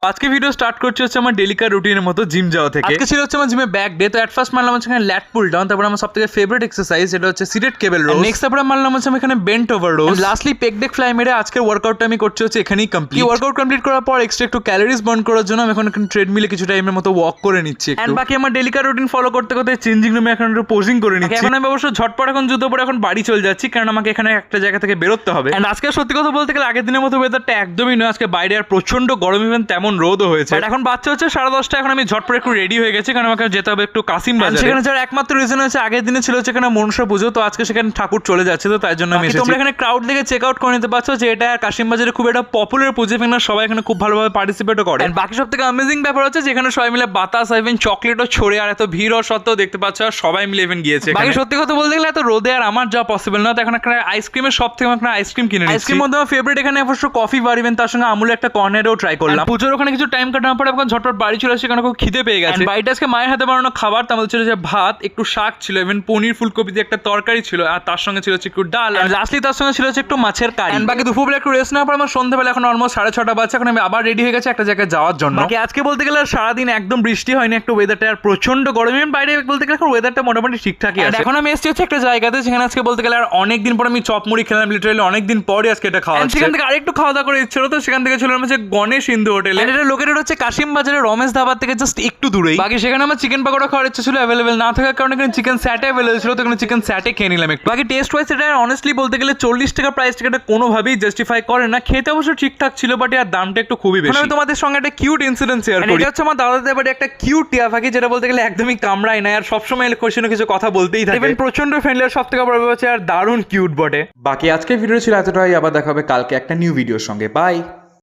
আজকে video start করছে হচ্ছে আমার ডেলিকার রুটিনের মতো জিম যাওয়া থেকে। আজকে ছিল হচ্ছে আমার জিমে ব্যাক ডে। তো এট ফার্স্ট মারলাম হচ্ছে এখানে ল্যাট পুল ডাউন, তারপর আমার সবথেকে ফেভারিট এক্সারসাইজ এটা হচ্ছে সিটেড কেবল রো। নেক্সট তারপরে মারলাম হচ্ছে আমি এখানে বেন্ট ওভার রো। লাস্টলি পেক ডেক ফ্লাই মেরে আজকের ওয়ার্কআউটটা আমি করছি হচ্ছে এখানেই কমপ্লিট। ওয়ার্কআউট কমপ্লিট করার পর এক্সট্রা একটু ক্যালোরিজ বার্ন করার জন্য আমি এখন ট্রেডমিলে কিছু টাইমের মতো ওয়াক করে নিচ্ছি এন্ড বাকি আমার ডেলিকার রুটিন ফলো করতে করতে চেঞ্জিং রুমে এখন একটু পোজিং করে নিচ্ছি। এখন আমি অবশ্য ঝটপট এখন জুতো পরে এখন বাড়ি চলে যাচ্ছি, কারণ আমাকে এখানে একটা জায়গা থেকে বেরোতে হবে। এন্ড আজকে সত্যি কথা বলতে গেলে আগের দিনের মতো ওয়েদারটা একদমই নয়। আজকে বাইরে আর প্রচন্ড গরম, ইভেন তেমন রোদও হয়েছে। এখন বাচ্চা হচ্ছে 10:30। এখন আমি ঝটপট একটু রেডি হয়ে গেছি, কারণ আমাকে যেতে হবে একটু কাসিম বাজারে। সেখানে যাওয়ার একমাত্র রিজন হচ্ছে আগের দিনে ছিল হচ্ছে এখানে মনসা পুজো, তো আজকে সেখানে ঠাকুর চলে যাচ্ছে, তো তাই জন্য আমি এসেছি। তোমরা এখানে ক্রাউড দেখে চেক আউট করে নিতে পারছো যে এটা কাসিম বাজারে খুব একটা পপুলার পুজো, এখানে সবাই এখানে খুব ভালোভাবে পার্টিসিপেটও করে। বাকি সব থেকে অ্যামেজিং ব্যাপার হচ্ছে যেখানে সবাই মিলে বাতাস ইভেন চকলেটও ছড়ে, আর এত ভিড় ও সত্ত্বেও দেখতে পাচ্ছ আর সবাই মিলে ইভেন গিয়েছে। বাকি সত্যি কথা বলতে গেলে এত রোদে আর আমার যাওয়া পসিবল না, তো এখন একটা আইসক্রিমের সব থেকে একটা আইসক্রিম কিনে নিচ্ছি। আইসক্রিম মধ্যে আমার ফেভারিট এখানে অবশ্য কফি বার, ইভেন তার সঙ্গে আমুলের একটা কর্নেরও ট্রাই করলাম। পুজোর ওখানে কিছু টাইম কাটানোর পরে এখন ঝটপট বাড়ি চলে আসছে, কারণ খুব খিদে পেয়ে গেছে। বাড়িটা আজকে মায়ের হাতে বানানো খাবার, তার মধ্যে ছিল যে ভাত, একটু শাক ছিল, ইভেন পনির ফুলকপি দিয়ে একটা তরকারি ছিল, আর তার সঙ্গে ছিল একটু ডাল, আর লাস্টলি তার সঙ্গে ছিল একটু মাছের কারি। বাকি দুপুরবেলা একটু রেস্ট নেওয়ার পর আমার সন্ধ্যাবেলা এখন অলমোস্ট 6:30 বাজছে, এখন আমি আবার রেডি হয়ে গেছি একটা জায়গায় যাওয়ার জন্য। বাকি আজকে বলতে গেলে সারাদিন একদম বৃষ্টি হয়নি, একটু ওয়েদারটা আর প্রচন্ড গরম, ইভেন বাইরে বলতে গেলে ওয়েদারটা মোটামুটি ঠিকঠাকই আছে। এখন আমি এসেছি হচ্ছে একটা জায়গাতে যেখানে আজকে বলতে গেলে আর অনেকদিন পর আমি চপ মুড়ি খেলাম, লিটারালি অনেকদিন পরে আজকে এটা খাওয়া। সেখান থেকে আরেকটু খাওয়া দাওয়া করে ইচ্ছে হলো, তো সেখান থেকে ছিল হচ্ছে গণেশ হিন্দু হোটেলে। এটা লোকেটেড হচ্ছে কাশিম বাজারের রমেশ ধাবার থেকে জাস্ট একটু দূরেই। বাকি সেখানে আমার চিকেন পাকোড়া খাওয়ার ইচ্ছে ছিল, অ্যাভেলেবেল না থাকার কারণে এখানে চিকেন স্যাটে অ্যাভেলেবেল ছিল, তো এখানে চিকেন স্যাটে খেয়ে নিলাম একটু। বাকি টেস্ট ওয়াইজ এটা অনেস্টলি বলতে গেলে 40 টাকা প্রাইস টাকাটা কোনোভাবেই জাস্টিফাই করে না। খেতে অবশ্য ঠিকঠাক ছিল, বাট আর দামটা একটু খুবই বেশি। আমি তোমাদের সঙ্গে একটা কিউট ইনসিডেন্ট শেয়ার করি। এটা হচ্ছে আমার দাদাদের বাড়ি একটা কিউট টিয়া পাখি, যেটা বলতে গেলে একদমই কামড়ায় না, আর সবসময় কিছু কথা বলতেই থাকে, ইভেন প্রচন্ড ফ্রেন্ডলি, আর সবথেকে বড় ব্যাপার হচ্ছে আর দারুণ কিউট বটে। বাকি আজকের ভিডিও ছিল এতটাই, আবার দেখা হবে কালকে একটা নিউ ভিডিওর সঙ্গে। বাই।